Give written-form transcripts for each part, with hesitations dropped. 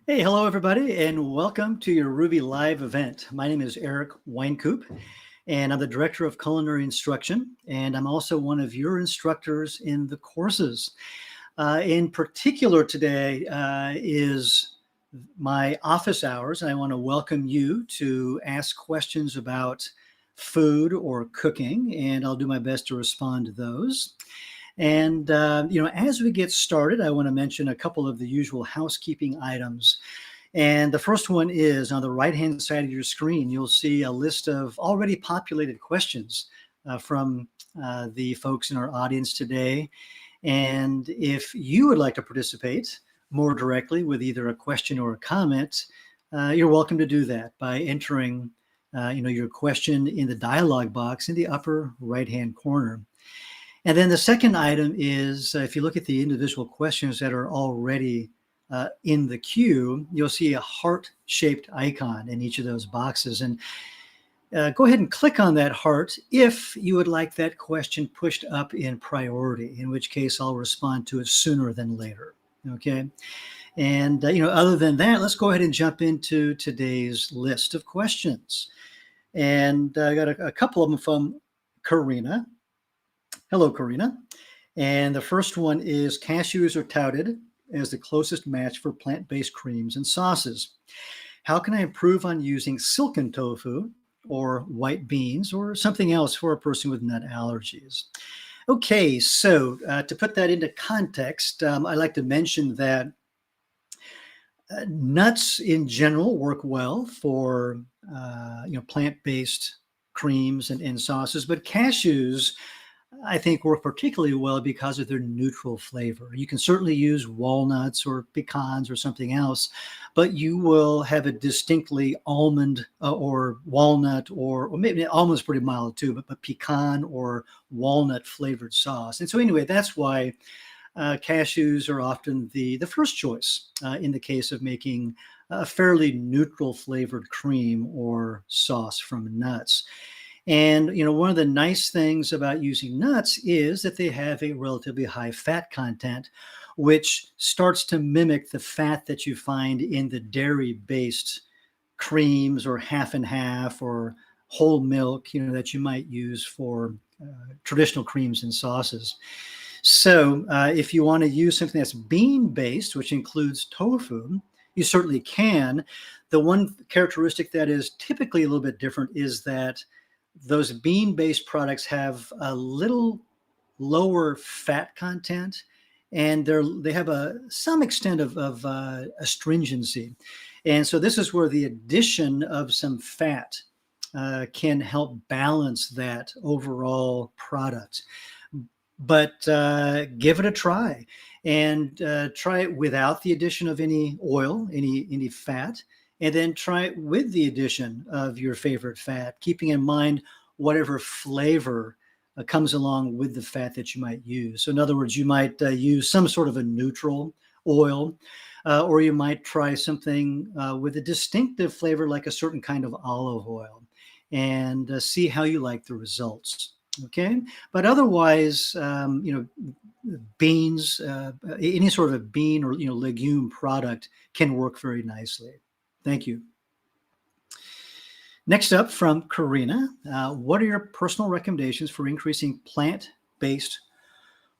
Hey, hello everybody, and welcome to your Ruby Live event. My name is Eric Wynkoop, and I'm the Director of Culinary Instruction, and I'm also one of your instructors in the courses. In particular today is my office hours, and I want to welcome you to ask questions about food or cooking, and I'll do my best to respond to those. And, as we get started, I want to mention a couple of the usual housekeeping items. And the first one is on the right-hand side of your screen, you'll see a list of already populated questions from the folks in our audience today. And if you would like to participate more directly with either a question or a comment, you're welcome to do that by entering your question in the dialog box in the upper right-hand corner. And then the second item is if you look at the individual questions that are already in the queue, you'll see a heart-shaped icon in each of those boxes. And go ahead and click on that heart if you would like that question pushed up in priority, in which case I'll respond to it sooner than later. Okay. And, other than that, let's go ahead and jump into today's list of questions. And I got a couple of them from Karina. Hello, Karina. And the first one is cashews are touted as the closest match for plant-based creams and sauces. How can I improve on using silken tofu or white beans or something else for a person with nut allergies? Okay, so to put that into context, I like to mention that nuts in general work well for plant-based creams and sauces, but cashews I think work particularly well because of their neutral flavor. You can certainly use walnuts or pecans or something else, but you will have a distinctly almond or walnut or maybe almond's pretty mild too, but pecan or walnut flavored sauce. And so anyway, that's why cashews are often the first choice in the case of making a fairly neutral flavored cream or sauce from nuts. And, one of the nice things about using nuts is that they have a relatively high fat content, which starts to mimic the fat that you find in the dairy-based creams or half and half or whole milk, that you might use for traditional creams and sauces. So if you want to use something that's bean-based, which includes tofu, you certainly can. The one characteristic that is typically a little bit different is that those bean-based products have a little lower fat content, and they have some extent of astringency. And so this is where the addition of some fat can help balance that overall product. But give it a try, and try it without the addition of any oil, any fat, and then try it with the addition of your favorite fat, keeping in mind whatever flavor comes along with the fat that you might use. So in other words, you might use some sort of a neutral oil, or you might try something with a distinctive flavor like a certain kind of olive oil, and see how you like the results. Okay, but otherwise, beans, any sort of a bean or legume product can work very nicely. Thank you. Next up from Karina, what are your personal recommendations for increasing plant-based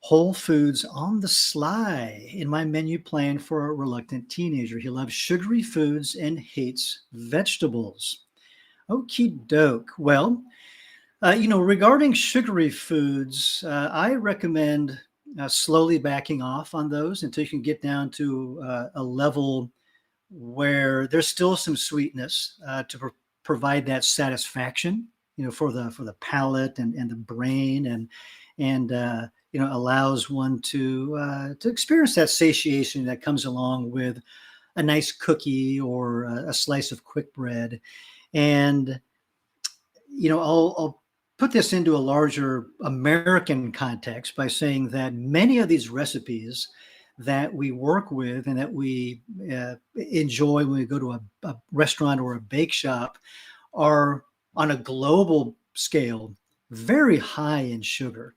whole foods on the sly in my menu plan for a reluctant teenager? He loves sugary foods and hates vegetables. Okie doke. Well, regarding sugary foods, I recommend slowly backing off on those until you can get down to a level where there's still some sweetness to provide that satisfaction, for the palate and the brain, and allows one to experience that satiation that comes along with a nice cookie or a slice of quick bread. And I'll put this into a larger American context by saying that many of these recipes that we work with and that we enjoy when we go to a restaurant or a bake shop are on a global scale very high in sugar.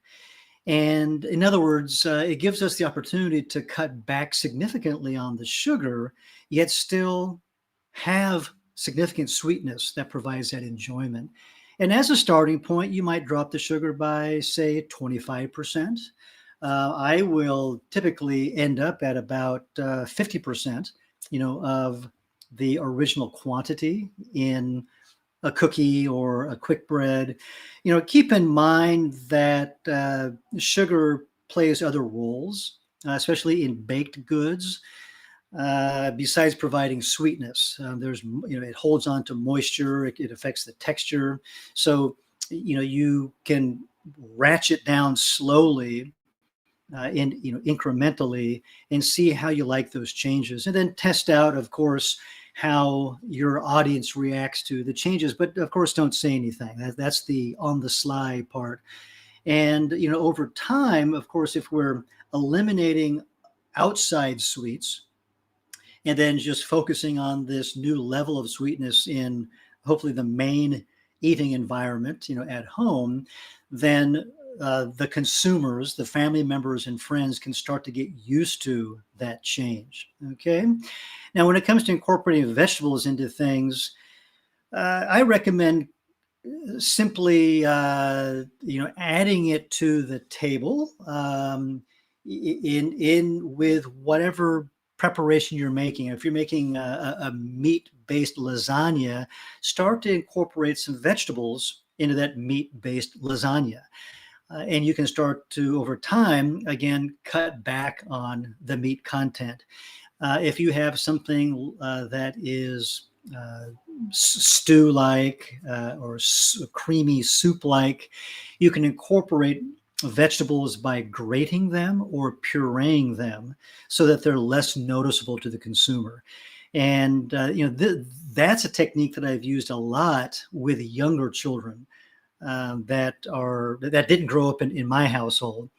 And in other words, it gives us the opportunity to cut back significantly on the sugar, yet still have significant sweetness that provides that enjoyment. And as a starting point, you might drop the sugar by, say, 25%. I will typically end up at about 50%, of the original quantity in a cookie or a quick bread. Keep in mind that sugar plays other roles, especially in baked goods. Besides providing sweetness, it holds on to moisture. It affects the texture. So, you can ratchet down slowly and incrementally, and see how you like those changes, and then test out, of course, how your audience reacts to the changes. But of course, don't say anything. That's the on the sly part. And over time, of course, if we're eliminating outside sweets and then just focusing on this new level of sweetness in hopefully the main eating environment, at home, then the consumers, the family members and friends can start to get used to that change. Okay. Now, when it comes to incorporating vegetables into things, I recommend simply, adding it to the table, in with whatever preparation you're making. If you're making a meat-based lasagna, start to incorporate some vegetables into that meat-based lasagna. And you can start to, over time, again, cut back on the meat content. If you have something that is stew-like or creamy soup-like, you can incorporate vegetables by grating them or pureeing them so that they're less noticeable to the consumer. And that's a technique that I've used a lot with younger children that didn't grow up in my household.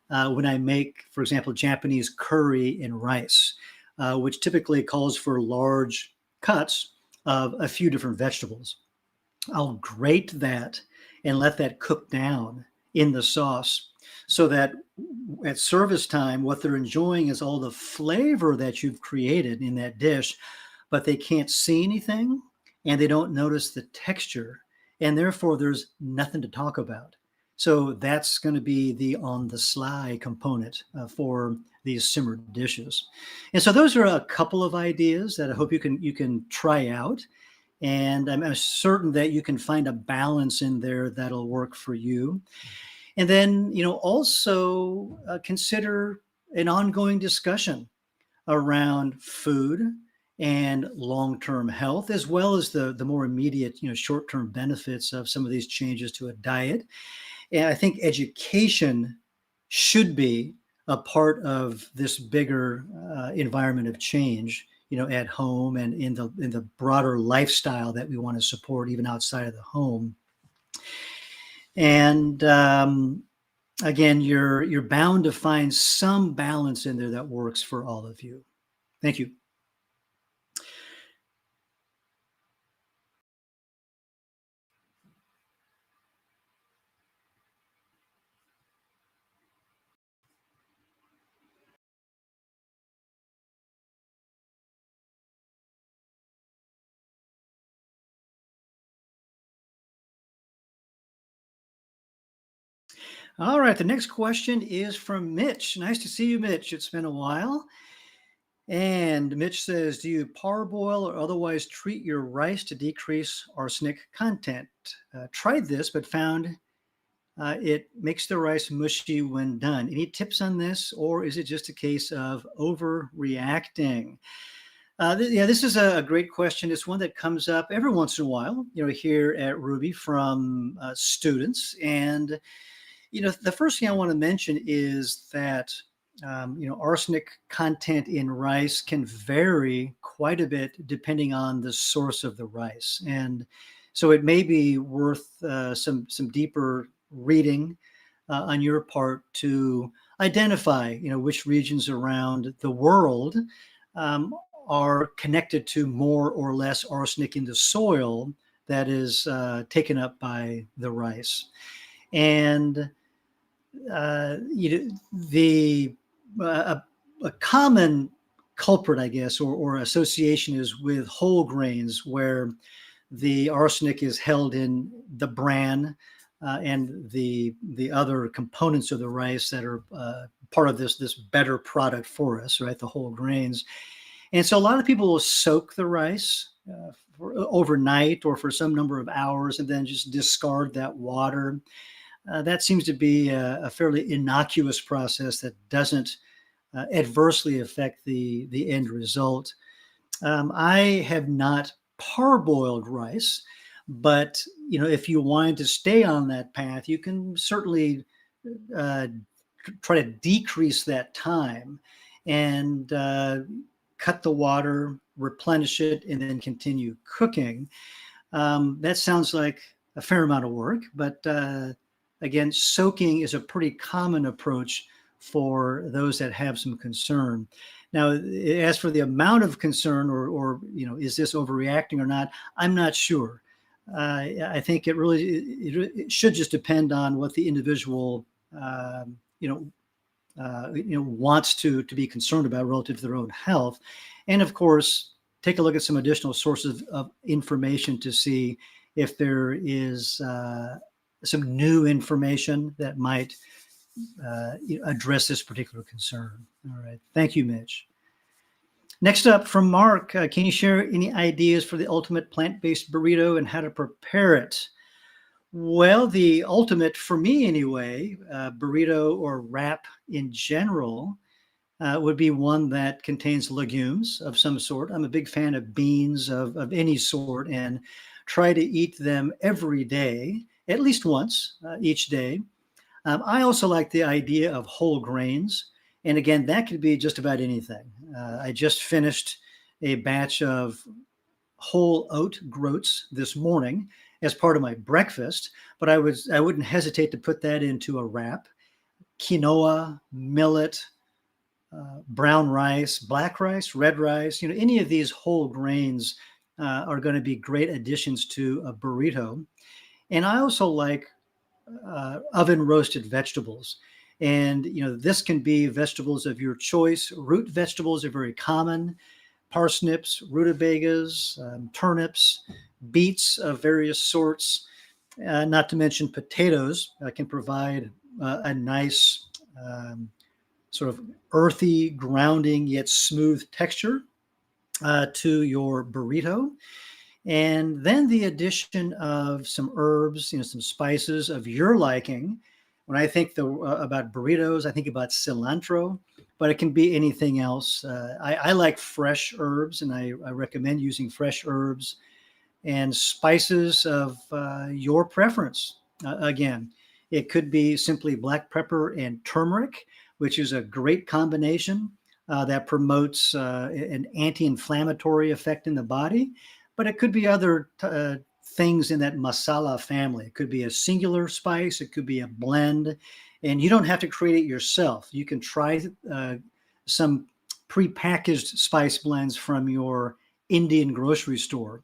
When I make, for example, Japanese curry in rice, which typically calls for large cuts of a few different vegetables. I'll grate that and let that cook down in the sauce so that at service time, what they're enjoying is all the flavor that you've created in that dish, but they can't see anything and they don't notice the texture, and therefore there's nothing to talk about. So that's going to be the on the sly component for these simmered dishes. And so those are a couple of ideas that I hope you can try out. And I'm certain that you can find a balance in there that'll work for you. And then, also consider an ongoing discussion around food and long-term health, as well as the more immediate, short-term benefits of some of these changes to a diet. And I think education should be a part of this bigger environment of change, at home and in the broader lifestyle that we want to support even outside of the home. And again, you're bound to find some balance in there that works for all of you. Thank you. All right, the next question is from Mitch. Nice to see you, Mitch. It's been a while. And Mitch says, do you parboil or otherwise treat your rice to decrease arsenic content? Tried this, but found it makes the rice mushy when done. Any tips on this, or is it just a case of overreacting? This is a great question. It's one that comes up every once in a while, here at Rouxbe from students. And the first thing I want to mention is that arsenic content in rice can vary quite a bit depending on the source of the rice, and so it may be worth some deeper reading on your part to identify, which regions around the world are connected to more or less arsenic in the soil that is taken up by the rice. And The a common culprit, I guess, or association is with whole grains, where the arsenic is held in the bran and the other components of the rice that are part of this better product for us, right? The whole grains. And so a lot of people will soak the rice overnight or for some number of hours and then just discard that water. That seems to be a fairly innocuous process that doesn't adversely affect the end result. I have not parboiled rice, but if you wanted to stay on that path, you can certainly uh, try to decrease that time and cut the water, replenish it, and then continue cooking. That sounds like a fair amount of work, but again, soaking is a pretty common approach for those that have some concern. Now, as for the amount of concern, or is this overreacting or not? I'm not sure. I think it should just depend on what the individual uh, you know wants to be concerned about relative to their own health, and of course, take a look at some additional sources of information to see if there is some new information that might address this particular concern. All right. Thank you, Mitch. Next up from Mark, can you share any ideas for the ultimate plant-based burrito and how to prepare it? Well, the ultimate, for me anyway, burrito or wrap in general would be one that contains legumes of some sort. I'm a big fan of beans of any sort and try to eat them every day, at least once each day. I also like the idea of whole grains. And again, that could be just about anything. I just finished a batch of whole oat groats this morning as part of my breakfast, but I wouldn't hesitate to put that into a wrap. Quinoa, millet, brown rice, black rice, red rice, any of these whole grains are going to be great additions to a burrito. And I also like oven roasted vegetables. And this can be vegetables of your choice. Root vegetables are very common: parsnips, rutabagas, turnips, beets of various sorts. Not to mention potatoes can provide a nice sort of earthy, grounding yet smooth texture to your burrito. And then the addition of some herbs, some spices of your liking. When I think about burritos, I think about cilantro, but it can be anything else. I like fresh herbs, and I recommend using fresh herbs and spices of your preference. Again, it could be simply black pepper and turmeric, which is a great combination that promotes an anti-inflammatory effect in the body. But it could be other things in that masala family. It could be a singular spice. It could be a blend. And you don't have to create it yourself. You can try some prepackaged spice blends from your Indian grocery store.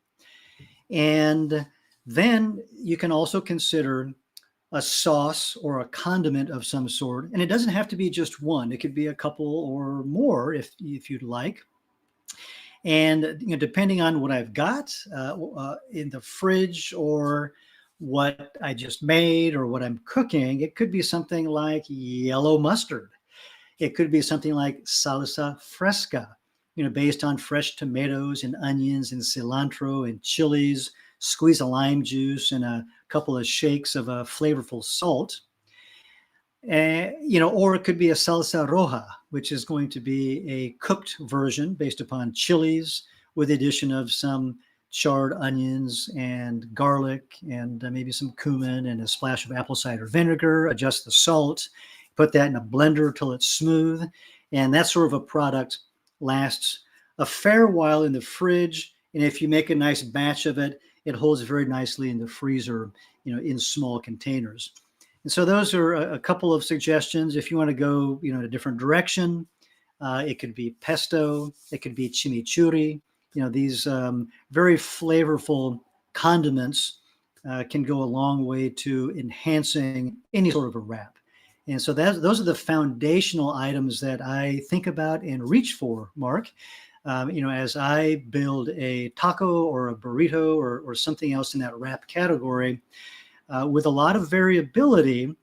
And then you can also consider a sauce or a condiment of some sort. And it doesn't have to be just one. It could be a couple or more if you'd like. And depending on what I've got in the fridge or what I just made or what I'm cooking, it could be something like yellow mustard. It could be something like salsa fresca, based on fresh tomatoes and onions and cilantro and chilies. Squeeze a lime juice and a couple of shakes of a flavorful salt. Or it could be a salsa roja, which is going to be a cooked version based upon chilies with the addition of some charred onions and garlic and maybe some cumin and a splash of apple cider vinegar. Adjust the salt, put that in a blender till it's smooth. And that sort of a product lasts a fair while in the fridge. And if you make a nice batch of it, it holds very nicely in the freezer, in small containers. And so those are a couple of suggestions. If you want to go, in a different direction, it could be pesto, it could be chimichurri. These very flavorful condiments can go a long way to enhancing any sort of a wrap. And so those are the foundational items that I think about and reach for, Mark. As I build a taco or a burrito or something else in that wrap category, with a lot of variability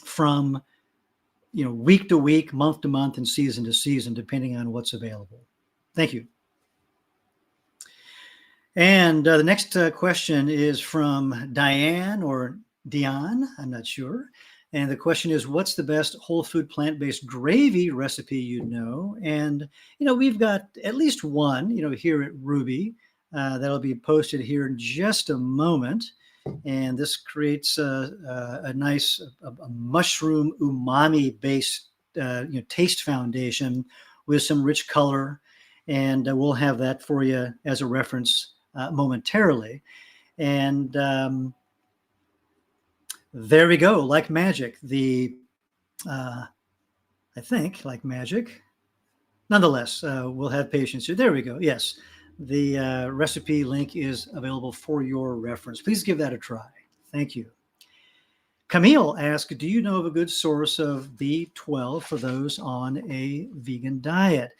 from week to week, month to month, and season to season, depending on what's available. Thank you. And the next question is from Diane or Dion, I'm not sure. And the question is, what's the best whole food plant-based gravy recipe you know? And, we've got at least one, here at Rouxbe that'll be posted here in just a moment. And this creates a nice a mushroom umami-based taste foundation with some rich color. And we'll have that for you as a reference momentarily. And there we go, like magic. I think, like magic. Nonetheless, we'll have patience here. There we go. Yes, the recipe link is available for your reference. Please give that a try. Thank you. Camille asked, do you know of a good source of B12 for those on a vegan diet?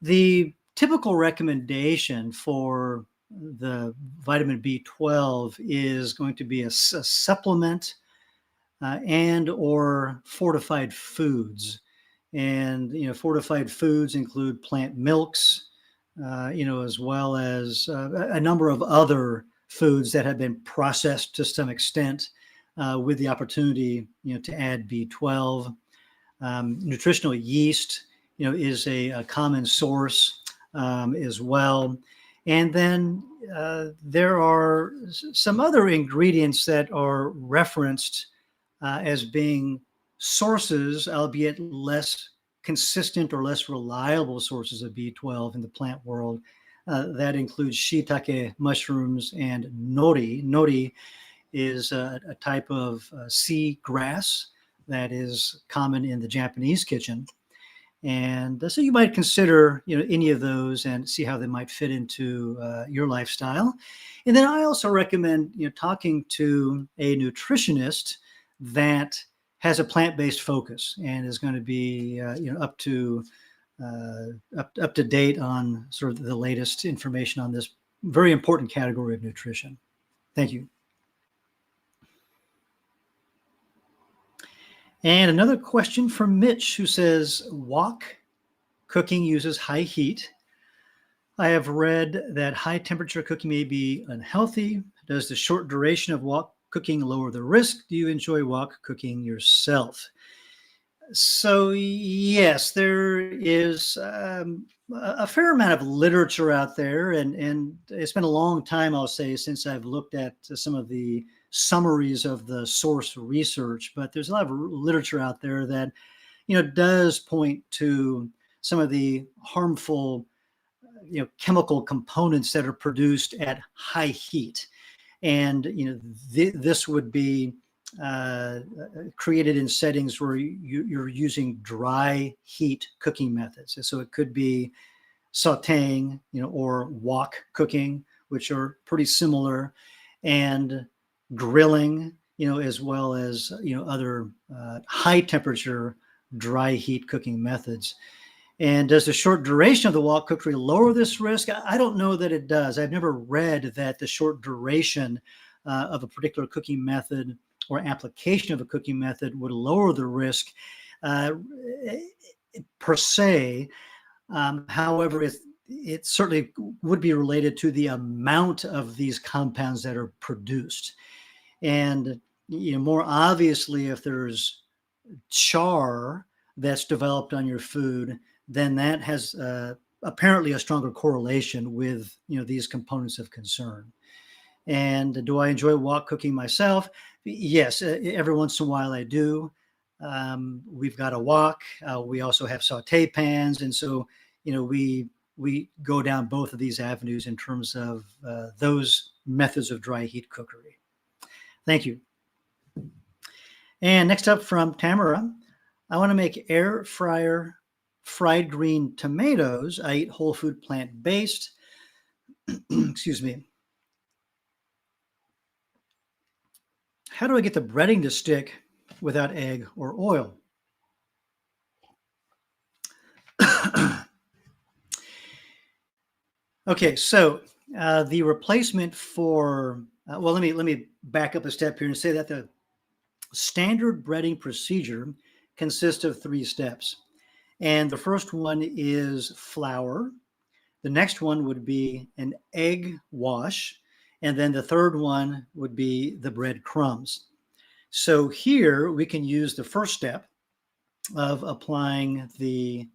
The typical recommendation for the vitamin B12 is going to be a supplement and or fortified foods. And, fortified foods include plant milks, as well as a number of other foods that have been processed to some extent with the opportunity, to add B12. Nutritional yeast, is a common source as well. And then there are some other ingredients that are referenced as being sources, albeit less consistent or less reliable sources of B12 in the plant world. That includes shiitake mushrooms and nori. Nori is a type of sea grass that is common in the Japanese kitchen. And so you might consider, any of those and see how they might fit into your lifestyle. And then I also recommend, talking to a nutritionist that has a plant-based focus and is going to be, up to date on sort of the latest information on this very important category of nutrition. Thank you. And another question from Mitch, who says, wok cooking uses high heat. I have read that high temperature cooking may be unhealthy. Does the short duration of wok cooking lower the risk? Do you enjoy wok cooking yourself? So yes, there is a fair amount of literature out there, and it's been a long time, I'll say, since I've looked at some of the summaries of the source research, but there's a lot of literature out there that, does point to some of the harmful, chemical components that are produced at high heat. And, this would be created in settings where you're using dry heat cooking methods. And so it could be sauteing, or wok cooking, which are pretty similar, and grilling, as well as, other high temperature dry heat cooking methods. And does the short duration of the wok cookery lower this risk? I don't know that it does. I've never read that the short duration of a particular cooking method or application of a cooking method would lower the risk per se. However, it certainly would be related to the amount of these compounds that are produced. And, more obviously, if there's char that's developed on your food, then that has apparently a stronger correlation with, these components of concern. And do I enjoy wok cooking myself? Yes, every once in a while I do. We've got a wok. We also have saute pans. And so, we go down both of these avenues in terms of those methods of dry heat cookery. Thank you. And next up from Tamara, I want to make air fryer fried green tomatoes. I eat whole food plant-based. Excuse me. How do I get the breading to stick without egg or oil. Okay, so the replacement for well, let me back up a step here and say that the standard breading procedure consists of 3 steps. And the first one is flour. The next one would be an egg wash. And then the third one would be the bread crumbs. So here we can use the first step of applying the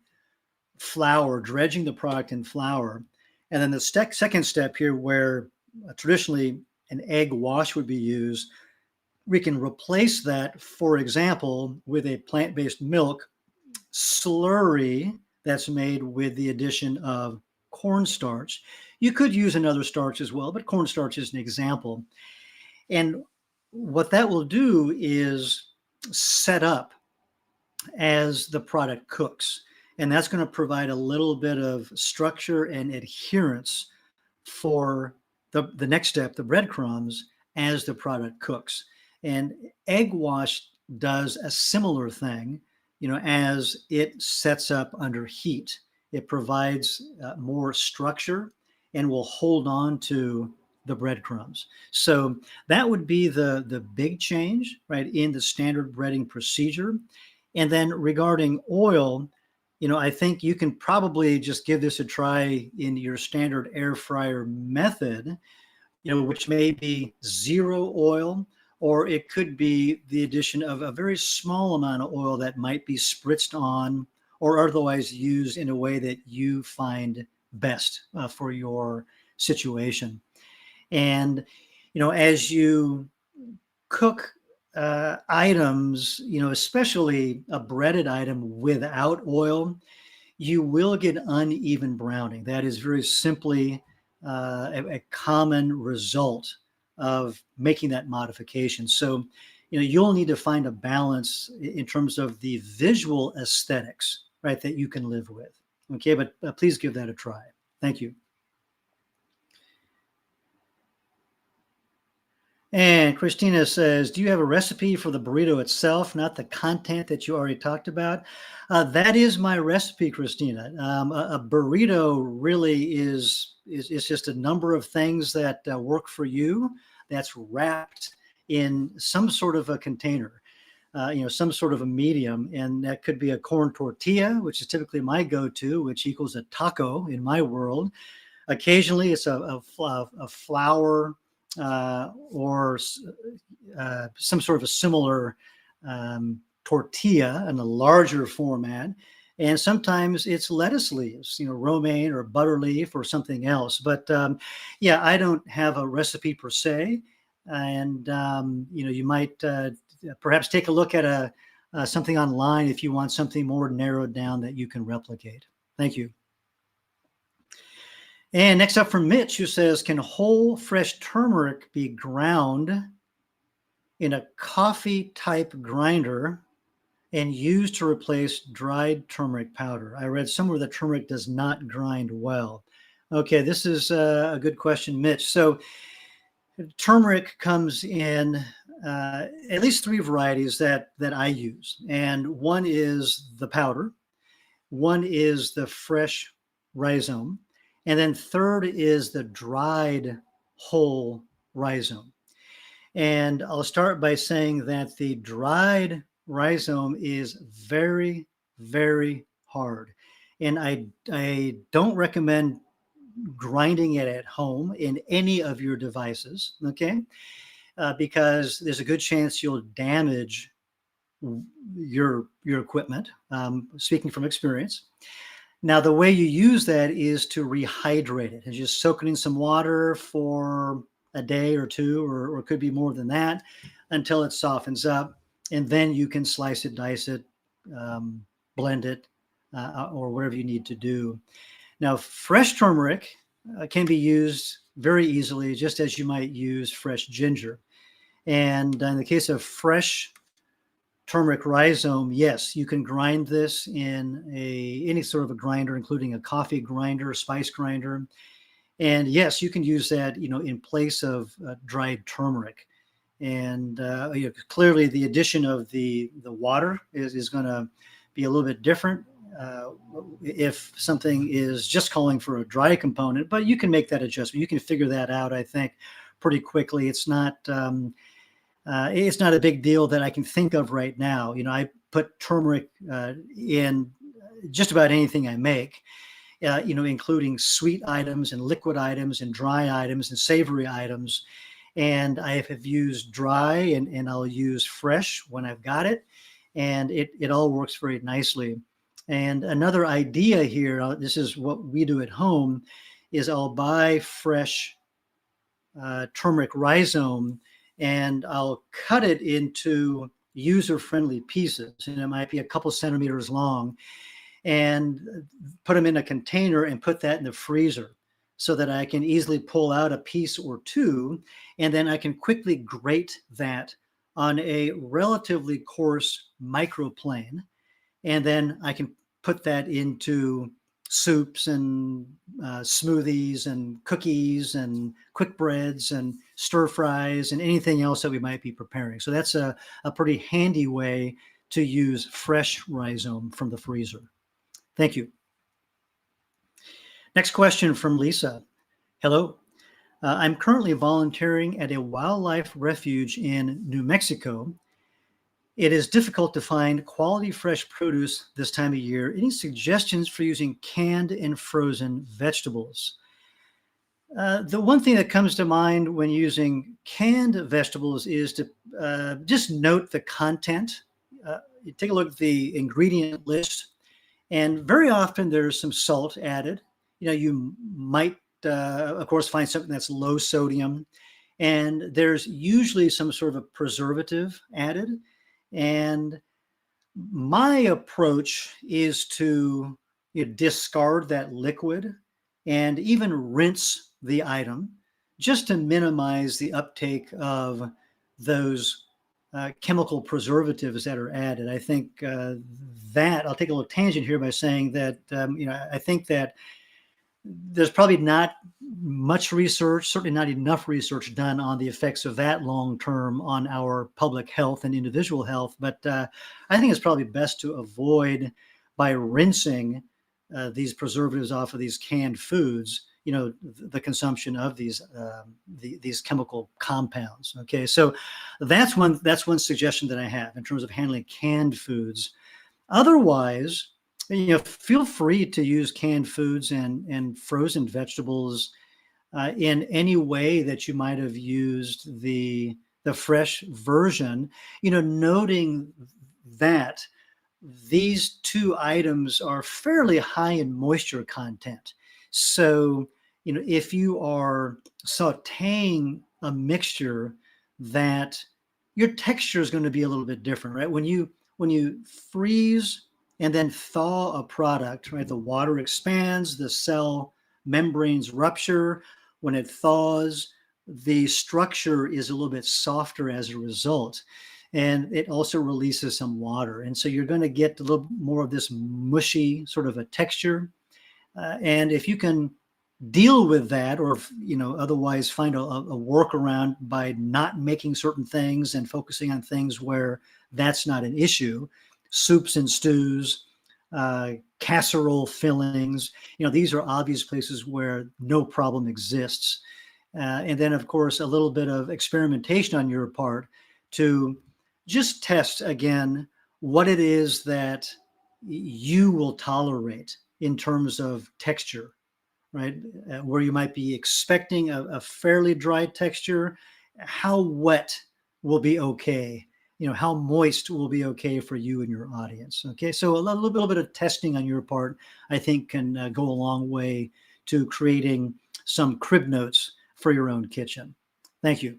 flour, dredging the product in flour. And then the second step here, where traditionally an egg wash would be used, we can replace that, for example, with a plant-based milk slurry that's made with the addition of cornstarch. You could use another starch as well, but cornstarch is an example. And what that will do is set up as the product cooks. And that's going to provide a little bit of structure and adherence for the next step, the breadcrumbs, as the product cooks. And egg wash does a similar thing, as it sets up under heat. It provides more structure and will hold on to the breadcrumbs. So that would be the big change, right, in the standard breading procedure. And then regarding oil, I think you can probably just give this a try in your standard air fryer method, which may be 0 oil, or it could be the addition of a very small amount of oil that might be spritzed on or otherwise used in a way that you find best for your situation. And, as you cook items, especially a breaded item without oil, you will get uneven browning. That is very simply a common result of making that modification. So, you'll need to find a balance in terms of the visual aesthetics, right, that you can live with. Okay, but please give that a try. Thank you. And Christina says, do you have a recipe for the burrito itself, not the content that you already talked about? That is my recipe, Christina. A burrito really is just a number of things that work for you that's wrapped in some sort of a container, some sort of a medium. And that could be a corn tortilla, which is typically my go-to, which equals a taco in my world. Occasionally, it's a flour or some sort of a similar tortilla in a larger format. And sometimes it's lettuce leaves, romaine or butter leaf or something else. But yeah, I don't have a recipe per se. And, you might perhaps take a look at something online if you want something more narrowed down that you can replicate. Thank you. And next up from Mitch, who says, can whole fresh turmeric be ground in a coffee type grinder and used to replace dried turmeric powder? I read somewhere that turmeric does not grind well. Okay, this is a good question, Mitch. So turmeric comes in at least 3 varieties that I use. And one is the powder, one is the fresh rhizome, and then third is the dried whole rhizome. And I'll start by saying that the dried rhizome is very, very hard. And I don't recommend grinding it at home in any of your devices, okay? Because there's a good chance you'll damage your equipment, speaking from experience. Now, the way you use that is to rehydrate it and just soak it in some water for a day or 2, or it could be more than that, until it softens up. And then you can slice it, dice it, blend it, or whatever you need to do. Now, fresh turmeric can be used very easily, just as you might use fresh ginger. And in the case of fresh turmeric rhizome, yes, you can grind this in any sort of a grinder, including a coffee grinder, spice grinder. And yes, you can use that, in place of dried turmeric. And clearly the addition of the water is going to be a little bit different if something is just calling for a dry component, but you can make that adjustment. You can figure that out, I think, pretty quickly. It's not a big deal that I can think of right now. I put turmeric in just about anything I make, including sweet items and liquid items and dry items and savory items. And I have used dry and I'll use fresh when I've got it. And it all works very nicely. And another idea here, this is what we do at home, is I'll buy fresh turmeric rhizome and I'll cut it into user-friendly pieces. And it might be a couple centimeters long, and put them in a container and put that in the freezer so that I can easily pull out a piece or two, and then I can quickly grate that on a relatively coarse microplane, and then I can put that into soups and smoothies and cookies and quick breads and stir fries and anything else that we might be preparing. So that's a pretty handy way to use fresh rhizome from the freezer. Thank you. Next question from Lisa. Hello. I'm currently volunteering at a wildlife refuge in New Mexico. It is difficult to find quality fresh produce this time of year. Any suggestions for using canned and frozen vegetables? The one thing that comes to mind when using canned vegetables is to just note the content. You take a look at the ingredient list, and very often there's some salt added. You might, of course, find something that's low sodium, and there's usually some sort of a preservative added. And my approach is to discard that liquid and even rinse the item just to minimize the uptake of those chemical preservatives that are added. I think that I'll take a little tangent here by saying that I think that there's probably not much research, certainly not enough research done on the effects of that long term on our public health and individual health. But I think it's probably best to avoid, by rinsing these preservatives off of these canned foods, the consumption of these chemical compounds. Okay, so that's one suggestion that I have in terms of handling canned foods. Otherwise, feel free to use canned foods and frozen vegetables in any way that you might have used the fresh version, noting that these two items are fairly high in moisture content. So, if you are sauteing a mixture, that your texture is going to be a little bit different, right? When you freeze and then thaw a product, right, the water expands, the cell membranes rupture. When it thaws, the structure is a little bit softer as a result. And it also releases some water. And so you're going to get a little more of this mushy sort of a texture. And if you can deal with that, or otherwise find a workaround by not making certain things and focusing on things where that's not an issue, soups and stews, casserole fillings, these are obvious places where no problem exists. And then, of course, a little bit of experimentation on your part to just test again what it is that you will tolerate in terms of texture, right? Where you might be expecting a fairly dry texture, how wet will be okay? How moist will be okay for you and your audience? Okay, so a little bit of testing on your part, I think, can go a long way to creating some crib notes for your own kitchen. Thank you.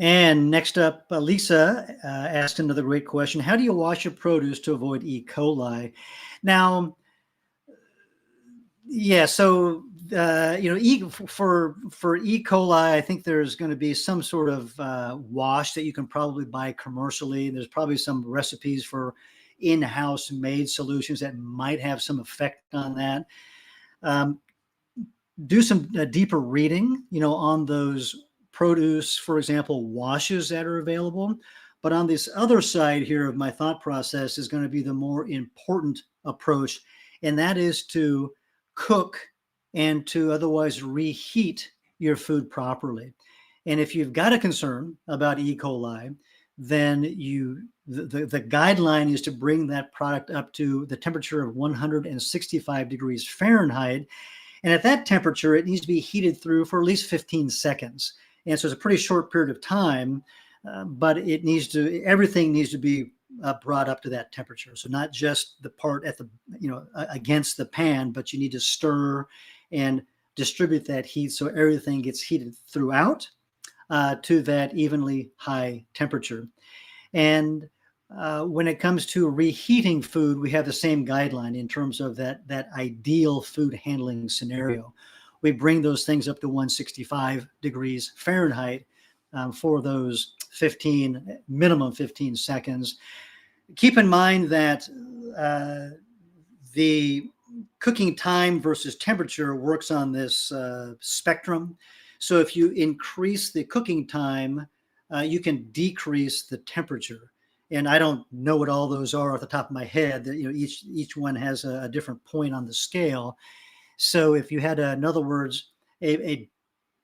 And next up, Lisa asked another great question. How do you wash your produce to avoid E. coli? Now, yeah, so for E. coli, I think there's going to be some sort of wash that you can probably buy commercially. There's probably some recipes for in-house made solutions that might have some effect on that. Do some deeper reading, on those produce, for example, washes that are available. But on this other side here of my thought process is going to be the more important approach, and that is to cook and to otherwise reheat your food properly. And if you've got a concern about E. coli, then the guideline is to bring that product up to the temperature of 165 degrees Fahrenheit. And at that temperature, it needs to be heated through for at least 15 seconds. And so it's a pretty short period of time, but everything needs to be brought up to that temperature. So not just the part at the, against the pan, but you need to stir and distribute that heat so everything gets heated throughout to that evenly high temperature. And when it comes to reheating food, we have the same guideline in terms of that ideal food handling scenario. We bring those things up to 165 degrees Fahrenheit for those minimum 15 seconds. Keep in mind that the cooking time versus temperature works on this spectrum. So if you increase the cooking time, you can decrease the temperature. And I don't know what all those are off the top of my head. Each one has a different point on the scale. So if you had, in other words, a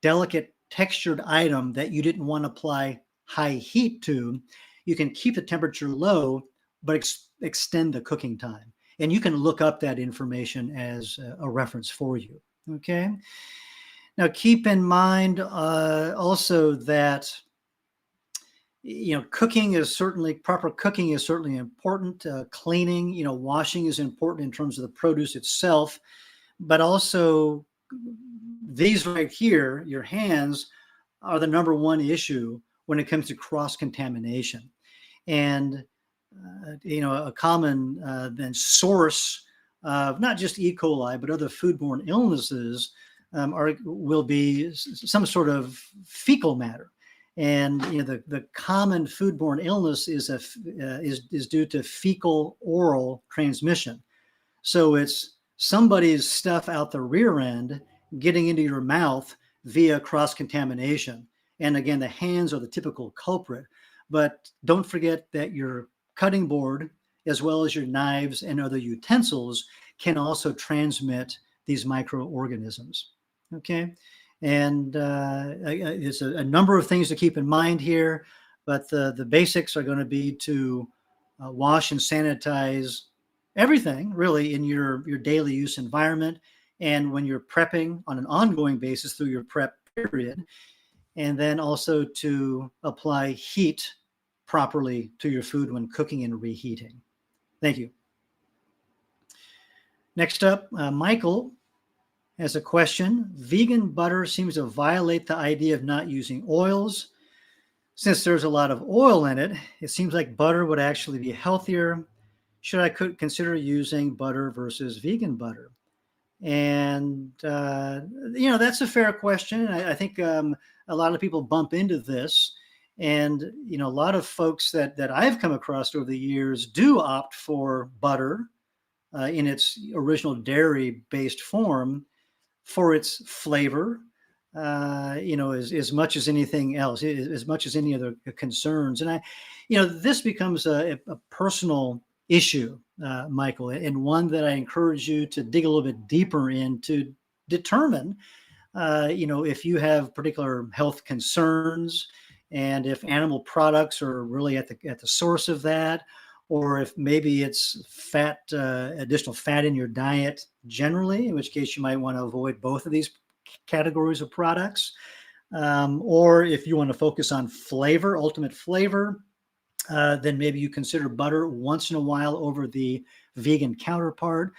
delicate textured item that you didn't want to apply high heat to, you can keep the temperature low, but extend the cooking time. And you can look up that information as a reference for you. Okay. Now, keep in mind also that proper cooking is certainly important. Cleaning, washing is important in terms of the produce itself, but also these right here, your hands, are the number one issue when it comes to cross-contamination. And a common then source of not just E. coli but other foodborne illnesses will be some sort of fecal matter. And the common foodborne illness is due to fecal oral transmission. So it's somebody's stuff out the rear end getting into your mouth via cross-contamination. And again, the hands are the typical culprit. But don't forget that your cutting board, as well as your knives and other utensils, can also transmit these microorganisms. Okay. And it's a number of things to keep in mind here, but the basics are going to be to wash and sanitize everything really in your daily use environment, and when you're prepping on an ongoing basis through your prep period, and then also to apply heat properly to your food when cooking and reheating. Thank you. Next up, Michael has a question. Vegan butter seems to violate the idea of not using oils. Since there's a lot of oil in it, it seems like butter would actually be healthier. Should I consider using butter versus vegan butter? And, that's a fair question. I think a lot of people bump into this. And, a lot of folks that I've come across over the years do opt for butter in its original dairy-based form for its flavor, as much as anything else, as much as any other concerns. And this becomes a personal issue, Michael, and one that I encourage you to dig a little bit deeper in to determine, if you have particular health concerns, and if animal products are really at the source of that, or if maybe it's additional fat in your diet generally, in which case you might want to avoid both of these categories of products. Or if you want to focus on flavor, ultimate flavor, then maybe you consider butter once in a while over the vegan counterpart.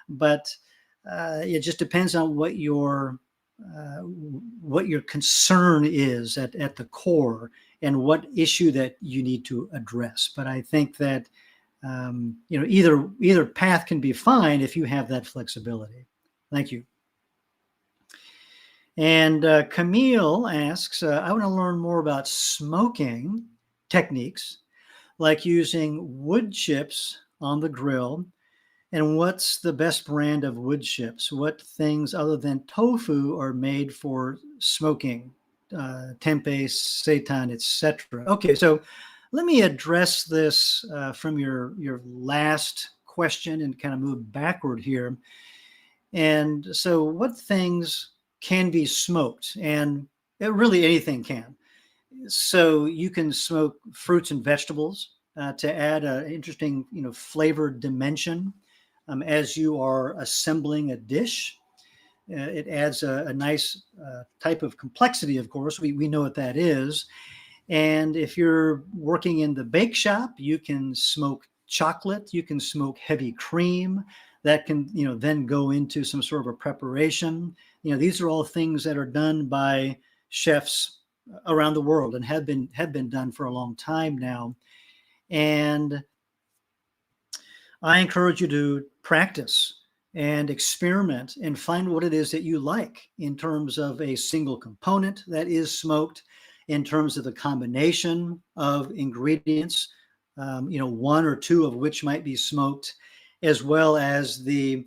But it just depends on what your concern is at the core, and what issue that you need to address. But I think that either path can be fine if you have that flexibility. Thank you. And Camille asks, I want to learn more about smoking techniques, like using wood chips on the grill. And what's the best brand of wood chips? What things other than tofu are made for smoking tempeh, seitan, etc. Okay, so let me address this from your last question and kind of move backward here. And so, what things can be smoked? And really, anything can. So you can smoke fruits and vegetables to add an interesting, flavor dimension as you are assembling a dish. It adds a nice type of complexity, of course. We know what that is. And if you're working in the bake shop, you can smoke chocolate, you can smoke heavy cream that can, then go into some sort of a preparation. These are all things that are done by chefs around the world and have been done for a long time now. And I encourage you to practice and experiment and find what it is that you like in terms of a single component that is smoked, in terms of the combination of ingredients, one or two of which might be smoked, as well as the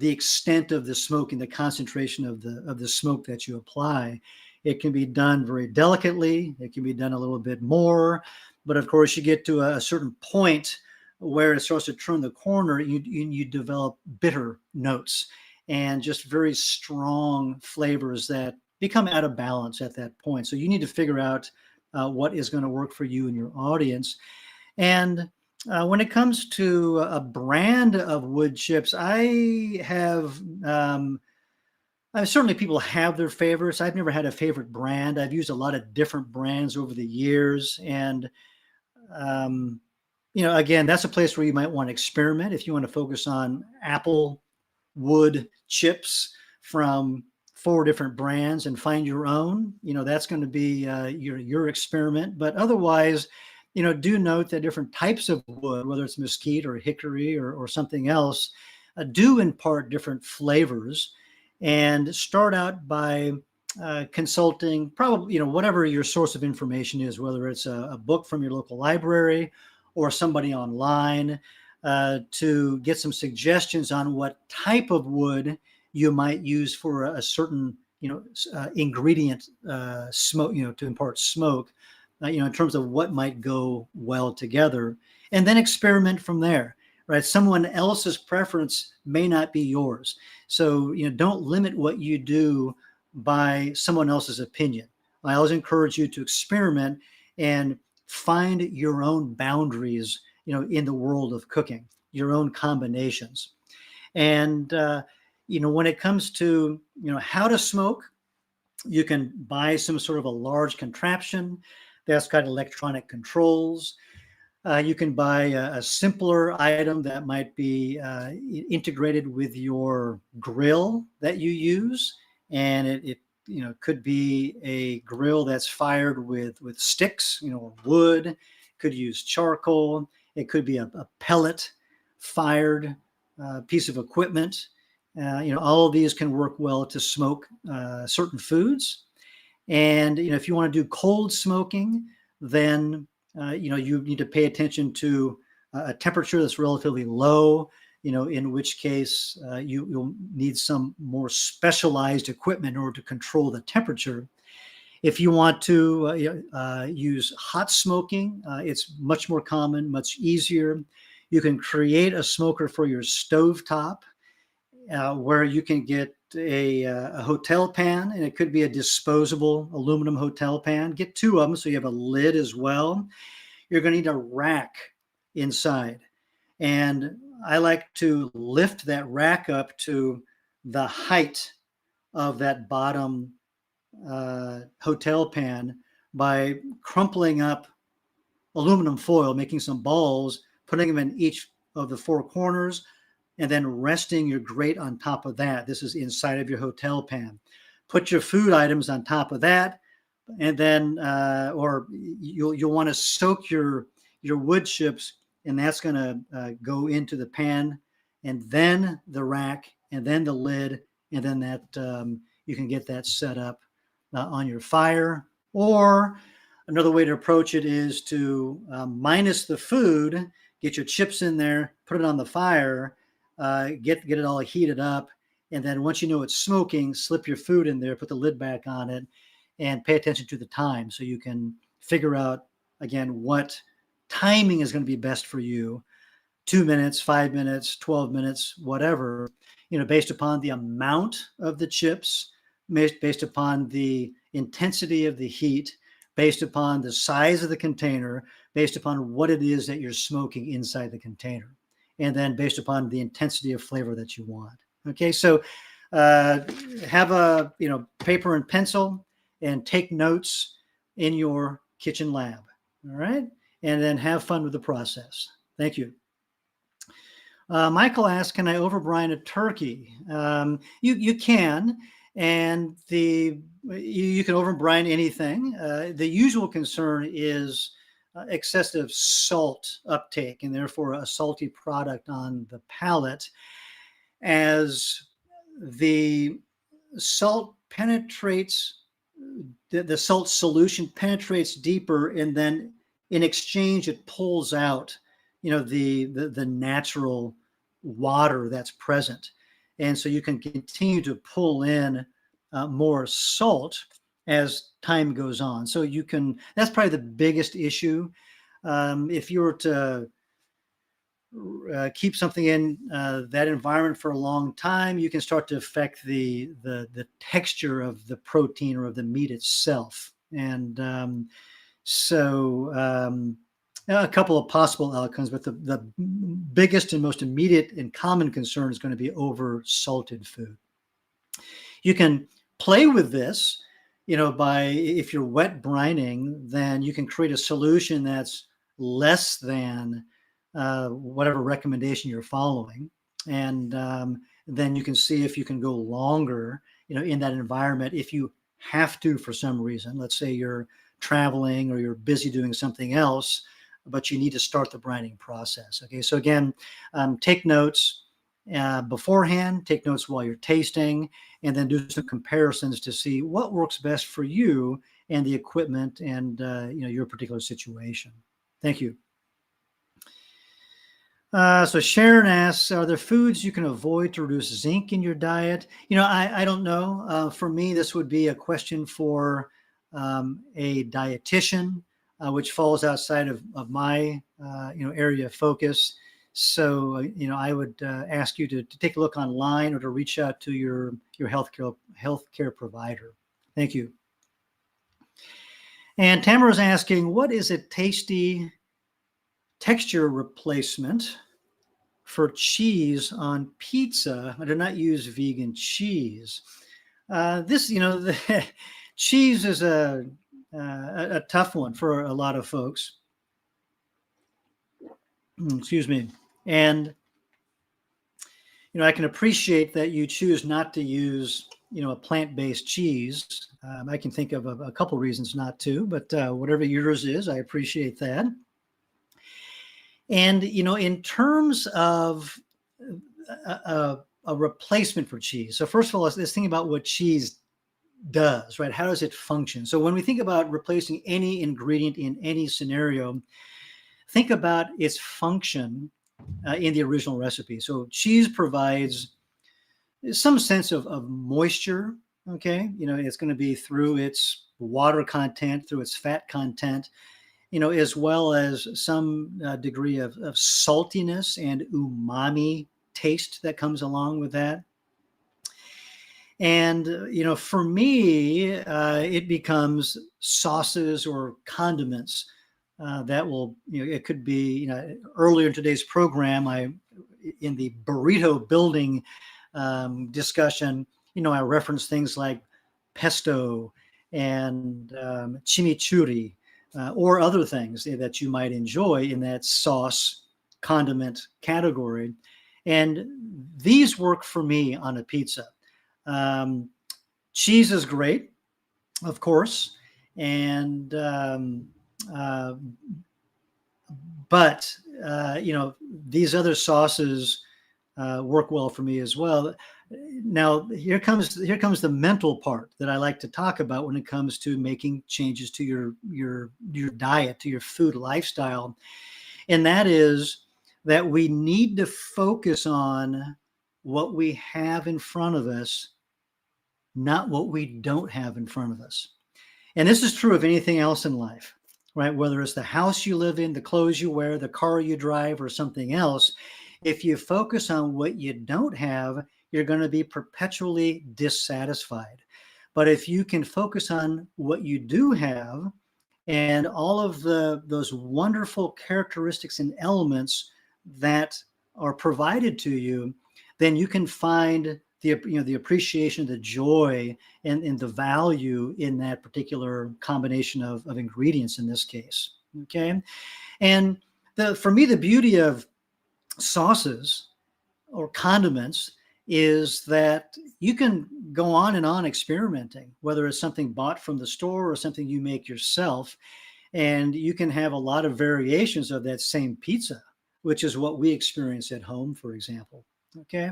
extent of the smoke and the concentration of the smoke that you apply. It can be done very delicately. It can be done a little bit more, but of course, you get to a certain point where it starts to turn the corner. You develop bitter notes and just very strong flavors that become out of balance at that point. So you need to figure out what is going to work for you and your audience. And when it comes to a brand of wood chips, I have certainly people have their favorites. I've never had a favorite brand. I've used a lot of different brands over the years. And, again, that's a place where you might want to experiment if you want to focus on apple wood chips from 4 different brands and find your own. That's going to be your experiment. But otherwise, do note that different types of wood, whether it's mesquite or hickory or something else, do impart different flavors. And start out by consulting probably, whatever your source of information is, whether it's a book from your local library or somebody online, to get some suggestions on what type of wood you might use for a certain, ingredient smoke, to impart smoke, in terms of what might go well together, and then experiment from there. Right? Someone else's preference may not be yours. So, don't limit what you do by someone else's opinion. I always encourage you to experiment and find your own boundaries, in the world of cooking, your own combinations. And, when it comes to, how to smoke, you can buy some sort of a large contraption that's got electronic controls. You can buy a simpler item that might be integrated with your grill that you use, and it could be a grill that's fired with sticks, or wood. Could use charcoal. It could be a pellet fired piece of equipment. All of these can work well to smoke certain foods. And if you want to do cold smoking, then you need to pay attention to a temperature that's relatively low, in which case you'll need some more specialized equipment in order to control the temperature. If you want to use hot smoking, it's much more common, much easier. You can create a smoker for your stovetop, where you can get a hotel pan, and it could be a disposable aluminum hotel pan. Get 2 of them so you have a lid as well. You're going to need a rack inside. And I like to lift that rack up to the height of that bottom hotel pan by crumpling up aluminum foil, making some balls, putting them in each of the 4 corners, and then resting your grate on top of that. This is inside of your hotel pan. Put your food items on top of that, and then, or you'll want to soak your wood chips, and that's going to go into the pan, and then the rack, and then the lid, and then that you can get that set up on your fire. Or another way to approach it is to minus the food, get your chips in there, put it on the fire, get it all heated up, and then once you know it's smoking, slip your food in there, put the lid back on it, and pay attention to the time so you can figure out, again, what timing is going to be best for you. 2 minutes, 5 minutes, 12 minutes, whatever, based upon the amount of the chips, based upon the intensity of the heat, based upon the size of the container, based upon what it is that you're smoking inside the container, and then based upon the intensity of flavor that you want. Okay, so have a paper and pencil and take notes in your kitchen lab. All right, and then have fun with the process. Thank you. Michael asks, can I overbrine a turkey? You can, and you can overbrine anything. The usual concern is excessive salt uptake, and therefore a salty product on the palate, as the salt penetrates, the salt solution penetrates deeper, and then in exchange it pulls out the natural water that's present, and so you can continue to pull in more salt as time goes on. So that's probably the biggest issue. If you were to keep something in that environment for a long time, you can start to affect the texture of the protein or of the meat itself. And a couple of possible outcomes, but the biggest and most immediate and common concern is going to be over salted food. You can play with this, if you're wet brining, then you can create a solution that's less than whatever recommendation you're following. And then you can see if you can go longer, in that environment if you have to for some reason. Let's say you're traveling or you're busy doing something else, but you need to start the brining process. Okay, so again, take notes beforehand, take notes while you're tasting, and then do some comparisons to see what works best for you and the equipment and your particular situation. Thank you. So Sharon asks, are there foods you can avoid to reduce zinc in your diet? I don't know. For me, this would be a question for a dietitian, which falls outside of my area of focus. So I would ask you to take a look online or to reach out to your healthcare provider. Thank you. And Tamara's asking, what is a tasty texture replacement for cheese on pizza? I do not use vegan cheese. The cheese is a tough one for a lot of folks. Excuse me. And I can appreciate that you choose not to use a plant-based cheese. I can think of a couple reasons not to, but whatever yours is, I appreciate that. And in terms of a replacement for cheese, so first of all, let's think about what cheese does, right? How does it function? So when we think about replacing any ingredient in any scenario, think about its function in the original recipe. So cheese provides some sense of moisture. Okay, it's going to be through its water content, through its fat content, as well as some degree of saltiness and umami taste that comes along with that. And, for me, it becomes sauces or condiments that will, it could be, earlier in today's program, in the burrito building discussion, I referenced things like pesto and chimichurri, or other things that you might enjoy in that sauce condiment category. And these work for me on a pizza. Cheese is great, of course, and but these other sauces work well for me as well. Now, here comes the mental part that I like to talk about when it comes to making changes to your diet, to your food lifestyle, and that is that we need to focus on what we have in front of us, not what we don't have in front of us. And this is true of anything else in life, right? Whether it's the house you live in, the clothes you wear, the car you drive, or something else, if you focus on what you don't have, you're going to be perpetually dissatisfied. But if you can focus on what you do have and all of those wonderful characteristics and elements that are provided to you, then you can find the appreciation, the joy, and the value in that particular combination of ingredients in this case. Okay, and for me, the beauty of sauces or condiments is that you can go on and on experimenting, whether it's something bought from the store or something you make yourself, and you can have a lot of variations of that same pizza, which is what we experience at home, for example. Okay,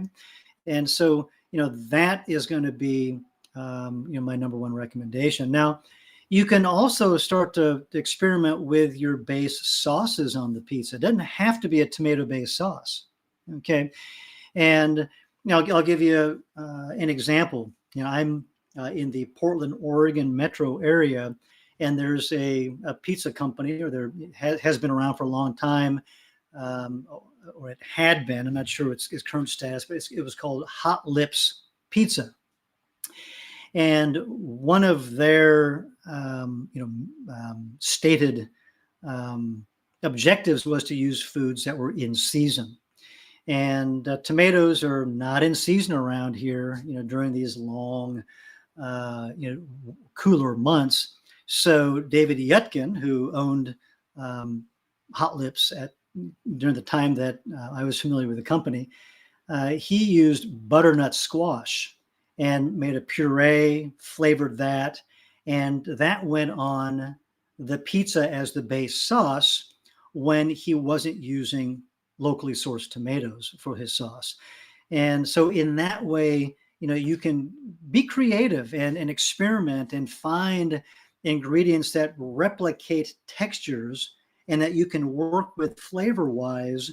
and so that is going to be my number one recommendation. Now, you can also start to experiment with your base sauces on the pizza. It doesn't have to be a tomato-based sauce. Okay, and I'll give you an example. I'm in the Portland, Oregon metro area, and there's a pizza company, or there has been around for a long time, or it had been. I'm not sure its current status, but it was called Hot Lips Pizza. And one of their stated objectives was to use foods that were in season. And tomatoes are not in season around here, during these long, cooler months. So David Yutkin, who owned Hot Lips during the time that I was familiar with the company, he used butternut squash and made a puree, flavored that, and that went on the pizza as the base sauce when he wasn't using locally sourced tomatoes for his sauce. And so in that way, you can be creative and experiment and find ingredients that replicate textures and that you can work with flavor-wise,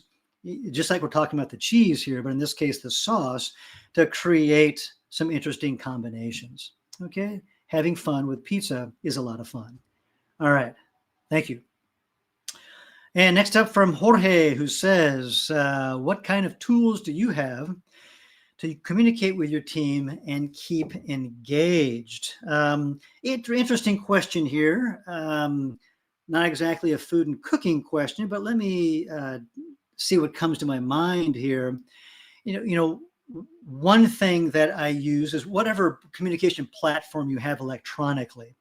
just like we're talking about the cheese here, but in this case, the sauce, to create some interesting combinations. Okay? Having fun with pizza is a lot of fun. All right. Thank you. And next up from Jorge, who says, what kind of tools do you have to communicate with your team and keep engaged? Interesting question here. Not exactly a food and cooking question, but let me see what comes to my mind here. One thing that I use is whatever communication platform you have electronically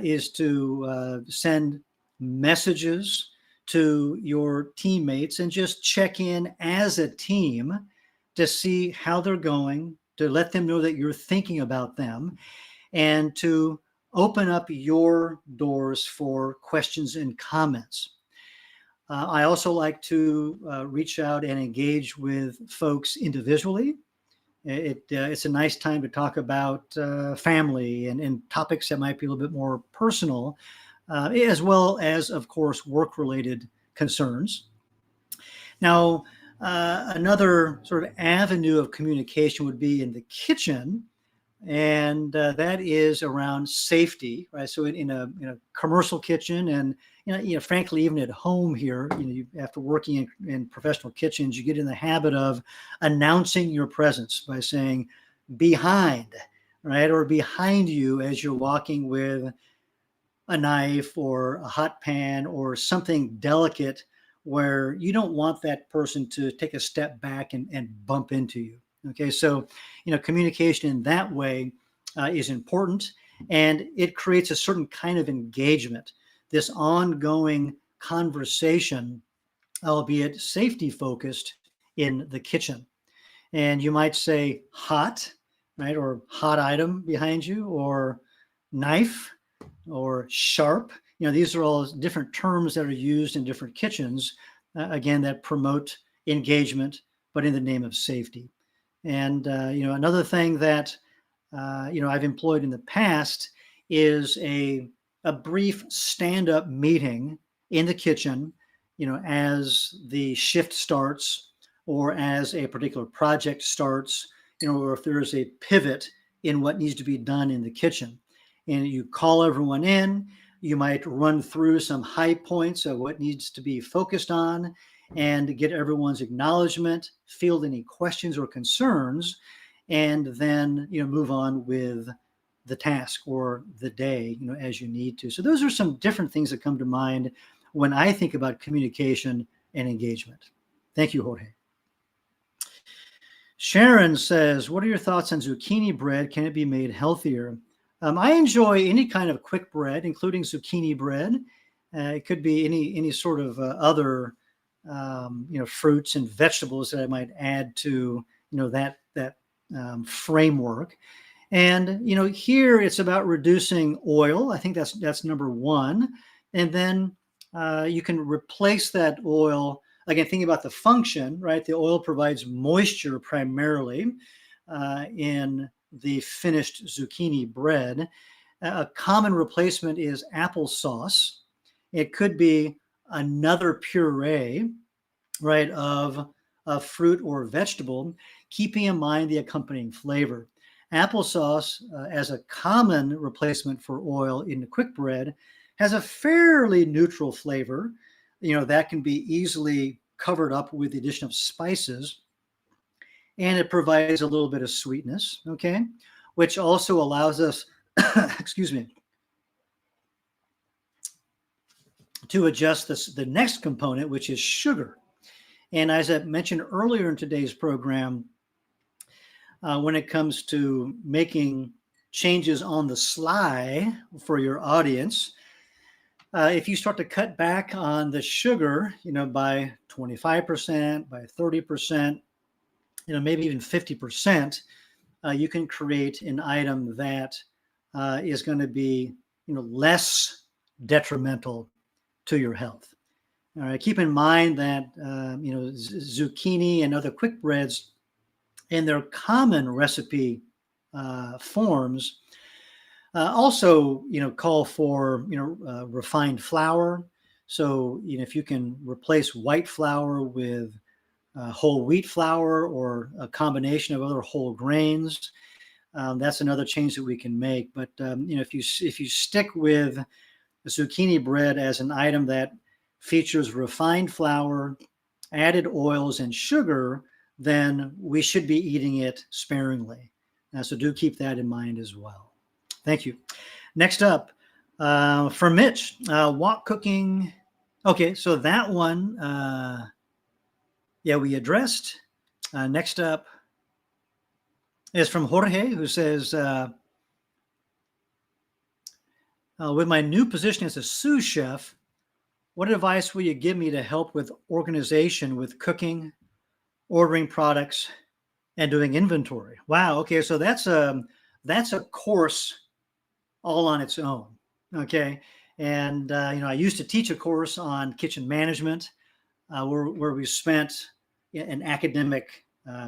is to send messages to your teammates and just check in as a team to see how they're going, to let them know that you're thinking about them, and to open up your doors for questions and comments. I also like to reach out and engage with folks individually. It's a nice time to talk about family and topics that might be a little bit more personal, as well as, of course, work-related concerns. Now, another sort of avenue of communication would be in the kitchen, and that is around safety, right? So in a commercial kitchen, and frankly, even at home here, after working in professional kitchens, you get in the habit of announcing your presence by saying "behind," right, or behind you as you're walking with a knife or a hot pan or something delicate, where you don't want that person to take a step back and bump into you. Okay, so communication in that way is important, and it creates a certain kind of engagement, this ongoing conversation, albeit safety focused, in the kitchen. And you might say hot, right, or hot item behind you, or knife, or sharp. These are all different terms that are used in different kitchens, again, that promote engagement, but in the name of safety. And another thing that I've employed in the past is a brief stand-up meeting in the kitchen, as the shift starts, or as a particular project starts, or if there's a pivot in what needs to be done in the kitchen. and you call everyone in. You might run through some high points of what needs to be focused on and get everyone's acknowledgement, field any questions or concerns, and then move on with the task or the day as you need to. So those are some different things that come to mind when I think about communication and engagement. Thank you, Jorge. Sharon says, what are your thoughts on zucchini bread? Can it be made healthier? I enjoy any kind of quick bread, including zucchini bread. It could be any sort of other fruits and vegetables that I might add to that framework. And here it's about reducing oil. I think that's number one. And then you can replace that oil. Again, thinking about the function, right? The oil provides moisture primarily in the finished zucchini bread. A common replacement is applesauce. It could be another puree, right, of a fruit or vegetable, keeping in mind the accompanying flavor. Applesauce, as a common replacement for oil in the quick bread, has a fairly neutral flavor. That can be easily covered up with the addition of spices, and it provides a little bit of sweetness, okay, which also allows us, excuse me, to adjust the next component, which is sugar. And as I mentioned earlier in today's program, when it comes to making changes on the sly for your audience, if you start to cut back on the sugar, by 25%, by 30%, maybe even 50%, you can create an item that is going to be, less detrimental to your health. All right. Keep in mind that zucchini and other quick breads, in their common recipe forms, also call for refined flour. So if you can replace white flour with whole wheat flour or a combination of other whole grains, that's another change that we can make. But if you stick with zucchini bread as an item that features refined flour, added oils, and sugar, then we should be eating it sparingly. So do keep that in mind as well. Thank you. Next up, for Mitch, wok cooking. Okay, so that one, we addressed. Next up is from Jorge, who says, with my new position as a sous chef, what advice will you give me to help with organization with cooking, ordering products, and doing inventory? Wow. Okay. So that's a course all on its own. Okay. And, I used to teach a course on kitchen management where we spent an academic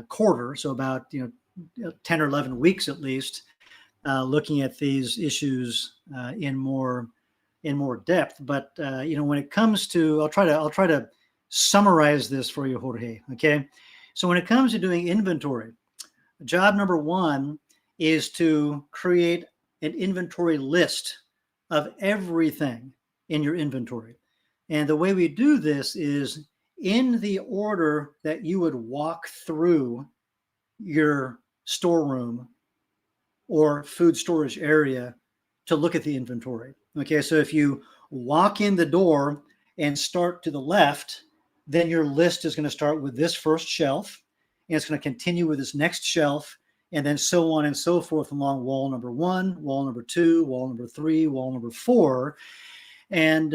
quarter. So about, 10 or 11 weeks at least, looking at these issues in more depth. But, when it comes to, I'll try to summarize this for you, Jorge. Okay. So when it comes to doing inventory, job number one is to create an inventory list of everything in your inventory. And the way we do this is in the order that you would walk through your storeroom or food storage area to look at the inventory. Okay, so if you walk in the door and start to the left, then your list is going to start with this first shelf, and it's going to continue with this next shelf, and then so on and so forth along wall number 1, wall number 2, wall number 3, wall number 4. And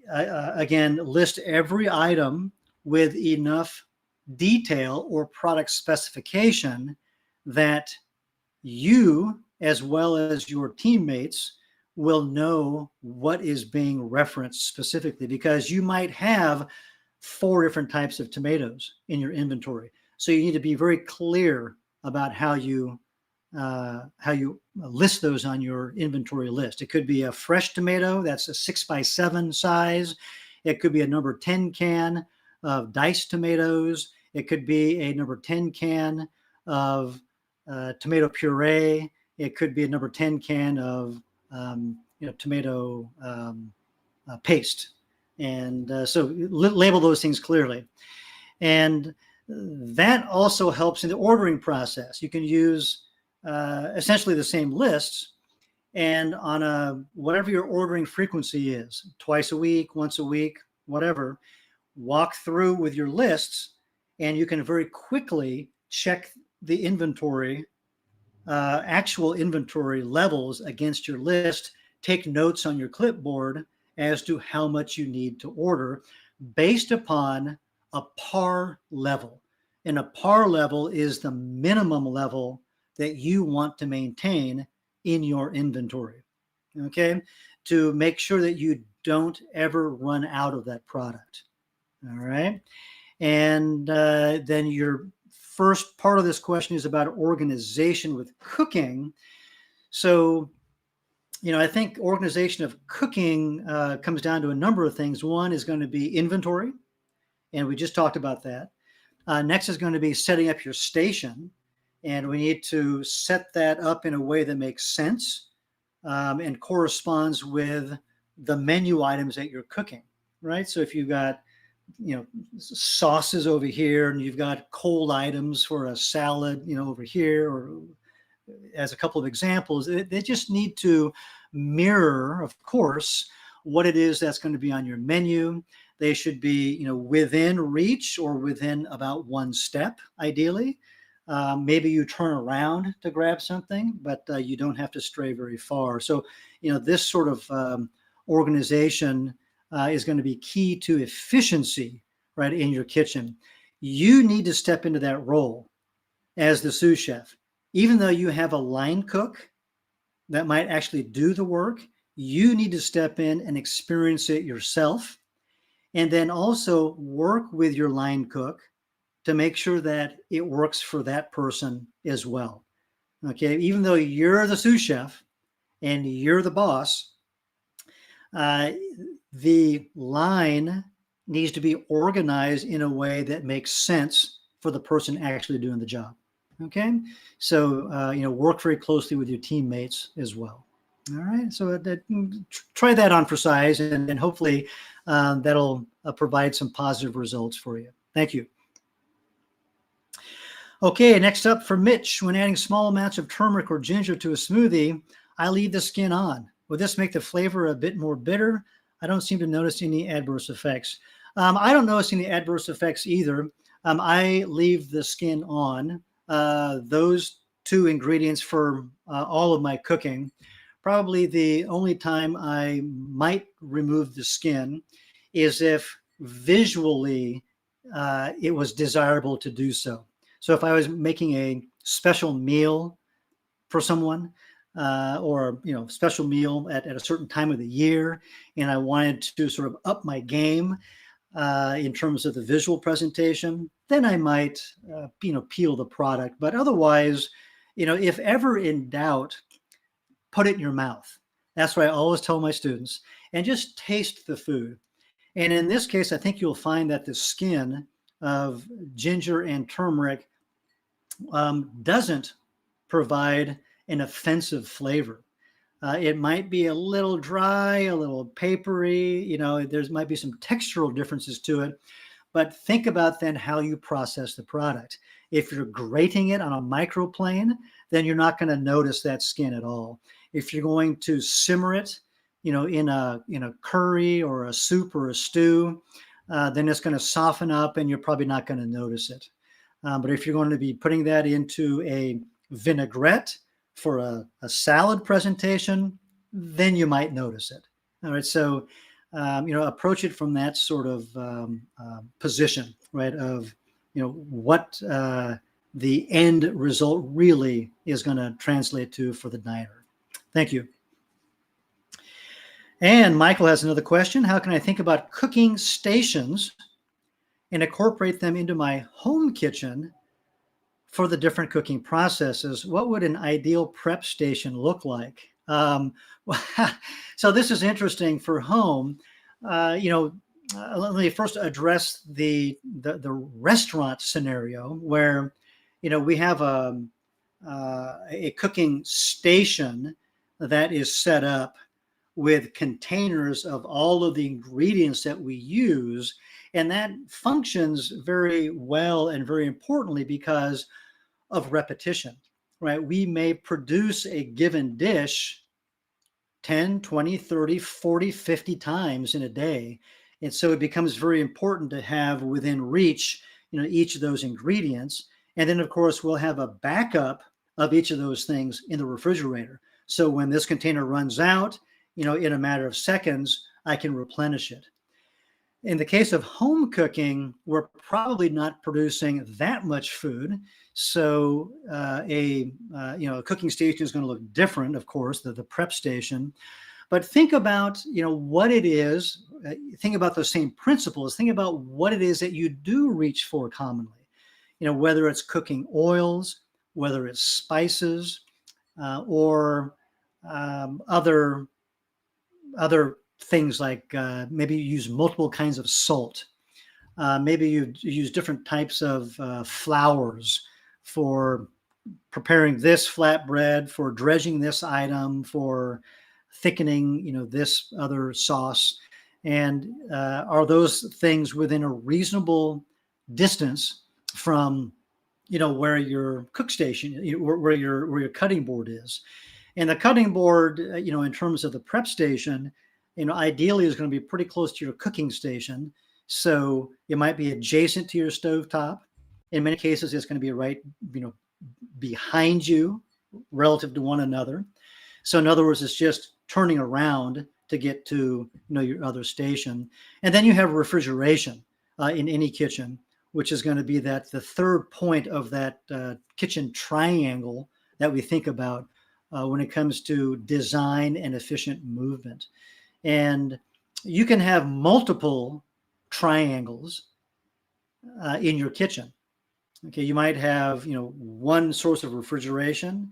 again, list every item with enough detail or product specification that you, as well as your teammates, will know what is being referenced specifically, because you might have 4 different types of tomatoes in your inventory. So you need to be very clear about how you list those on your inventory list. It could be a fresh tomato, that's a 6x7 size. It could be a number 10 can of diced tomatoes. It could be a number 10 can of tomato puree. It could be a number 10 can of tomato paste. And so label those things clearly. And that also helps in the ordering process. You can use essentially the same lists, and on whatever your ordering frequency is, twice a week, once a week, whatever, walk through with your lists, and you can very quickly check the inventory, actual inventory levels against your list, take notes on your clipboard as to how much you need to order based upon a par level. And a par level is the minimum level that you want to maintain in your inventory, okay, to make sure that you don't ever run out of that product. All right. And then your first part of this question is about organization with cooking. So, I think organization of cooking comes down to a number of things. One is going to be inventory, and we just talked about that. Next is going to be setting up your station, and we need to set that up in a way that makes sense and corresponds with the menu items that you're cooking, right? So if you've got sauces over here, and you've got cold items for a salad, over here, or as a couple of examples, they just need to mirror, of course, what it is that's going to be on your menu. They should be, within reach or within about one step, ideally. Maybe you turn around to grab something, but you don't have to stray very far. So, this sort of organization is going to be key to efficiency, right, in your kitchen. You need to step into that role as the sous chef. Even though you have a line cook that might actually do the work, you need to step in and experience it yourself. And then also work with your line cook to make sure that it works for that person as well. Okay, even though you're the sous chef and you're the boss, the line needs to be organized in a way that makes sense for the person actually doing the job. Okay, so work very closely with your teammates as well. All right, so try that on for size, and hopefully that'll provide some positive results for you. Thank you. Okay, next up for Mitch. When adding small amounts of turmeric or ginger to a smoothie, I leave the skin on. Will this make the flavor a bit more bitter? I don't seem to notice any adverse effects. I don't notice any adverse effects either. I leave the skin on. Those two ingredients for all of my cooking. Probably the only time I might remove the skin is if visually it was desirable to do so. So if I was making a special meal for someone, or special meal at a certain time of the year, and I wanted to sort of up my game in terms of the visual presentation, then I might peel the product. But otherwise, if ever in doubt, put it in your mouth. That's what I always tell my students, and just taste the food. And in this case, I think you'll find that the skin of ginger and turmeric doesn't provide an offensive flavor. It might be a little dry, a little papery, there might be some textural differences to it, but think about then how you process the product. If you're grating it on a microplane, then you're not going to notice that skin at all. If you're going to simmer it, in a curry or a soup or a stew, then it's going to soften up and you're probably not going to notice it. But if you're going to be putting that into a vinaigrette for a salad presentation, then you might notice it. All right, so approach it from that sort of position, right? Of what the end result really is going to translate to for the diner. Thank you. And Michael has another question. How can I think about cooking stations and incorporate them into my home kitchen for the different cooking processes? What would an ideal prep station look like? So this is interesting for home. Let me first address the restaurant scenario where, we have a a cooking station that is set up with containers of all of the ingredients that we use. And that functions very well and very importantly because of repetition, right? We may produce a given dish 10, 20, 30, 40, 50 times in a day. And so it becomes very important to have within reach, each of those ingredients. And then of course, we'll have a backup of each of those things in the refrigerator. So when this container runs out, in a matter of seconds, I can replenish it. In the case of home cooking, we're probably not producing that much food. So a cooking station is going to look different, of course, the prep station. But think about, what it is. Think about those same principles. Think about what it is that you do reach for commonly. Whether it's cooking oils, whether it's spices, or other things like maybe you use multiple kinds of salt. Maybe you use different types of flours for preparing this flatbread, for dredging this item, for thickening, this other sauce. And are those things within a reasonable distance from, where your cook station, where your cutting board is? And the cutting board, in terms of the prep station, ideally is going to be pretty close to your cooking station. So it might be adjacent to your stovetop. In many cases, it's going to be right, behind you relative to one another. So in other words, it's just turning around to get to, your other station. And then you have refrigeration in any kitchen, which is going to be the third point of that kitchen triangle that we think about when it comes to design and efficient movement. And you can have multiple triangles in your kitchen. Okay, you might have, one source of refrigeration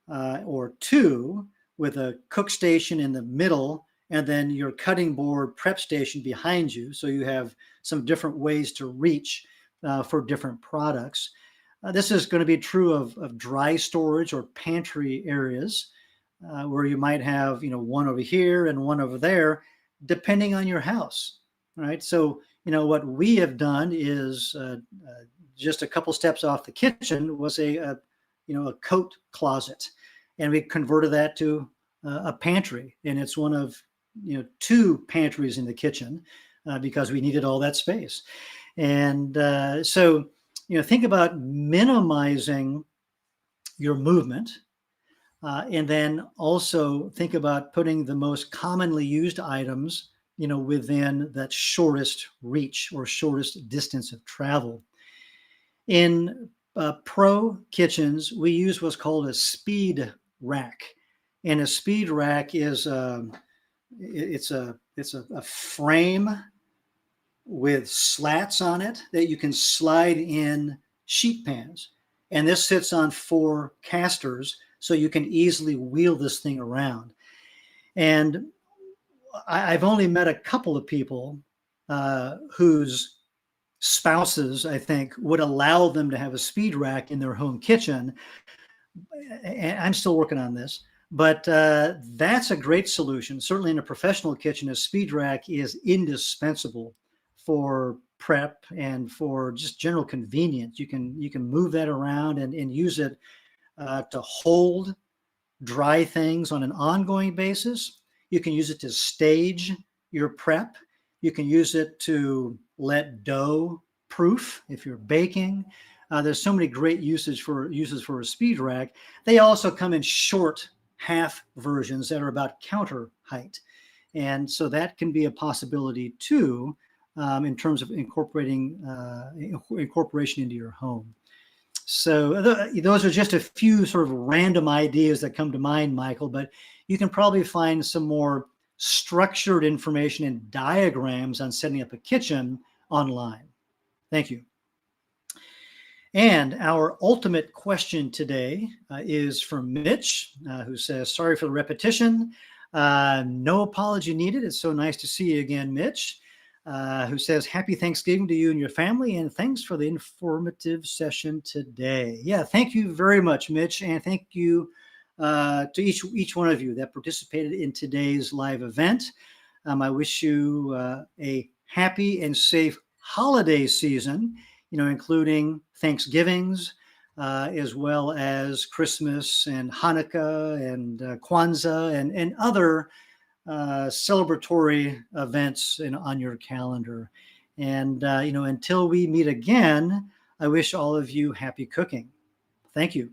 or two with a cook station in the middle and then your cutting board prep station behind you. So you have some different ways to reach for different products. This is going to be true of dry storage or pantry areas where you might have, one over here and one over there, depending on your house, right? So, what we have done is just a couple steps off the kitchen was a coat closet, and we converted that to a pantry, and it's one of, two pantries in the kitchen because we needed all that space. And so, think about minimizing your movement. And then also think about putting the most commonly used items, within that shortest reach or shortest distance of travel. In pro kitchens, we use what's called a speed rack. And a speed rack is it's a frame with slats on it that you can slide in sheet pans. And this sits on 4 casters, so you can easily wheel this thing around. And I've only met a couple of people whose spouses, I think, would allow them to have a speed rack in their home kitchen. And I'm still working on this, but that's a great solution. Certainly in a professional kitchen, a speed rack is indispensable for prep and for just general convenience. You can move that around and use it to hold dry things on an ongoing basis. You can use it to stage your prep. You can use it to let dough proof if you're baking. There's so many great uses for a speed rack. They also come in short half versions that are about counter height. And so that can be a possibility too in terms of incorporation into your home. So those are just a few sort of random ideas that come to mind, Michael, but you can probably find some more structured information and diagrams on setting up a kitchen online. Thank you. And our ultimate question today is from Mitch, who says, sorry for the repetition. No apology needed. It's so nice to see you again, Mitch. who says, Happy Thanksgiving to you and your family, and thanks for the informative session today. Yeah, thank you very much, Mitch, and thank you to each one of you that participated in today's live event. I wish you a happy and safe holiday season, including Thanksgivings, as well as Christmas and Hanukkah and Kwanzaa and other celebratory events on your calendar. And, until we meet again, I wish all of you happy cooking. Thank you.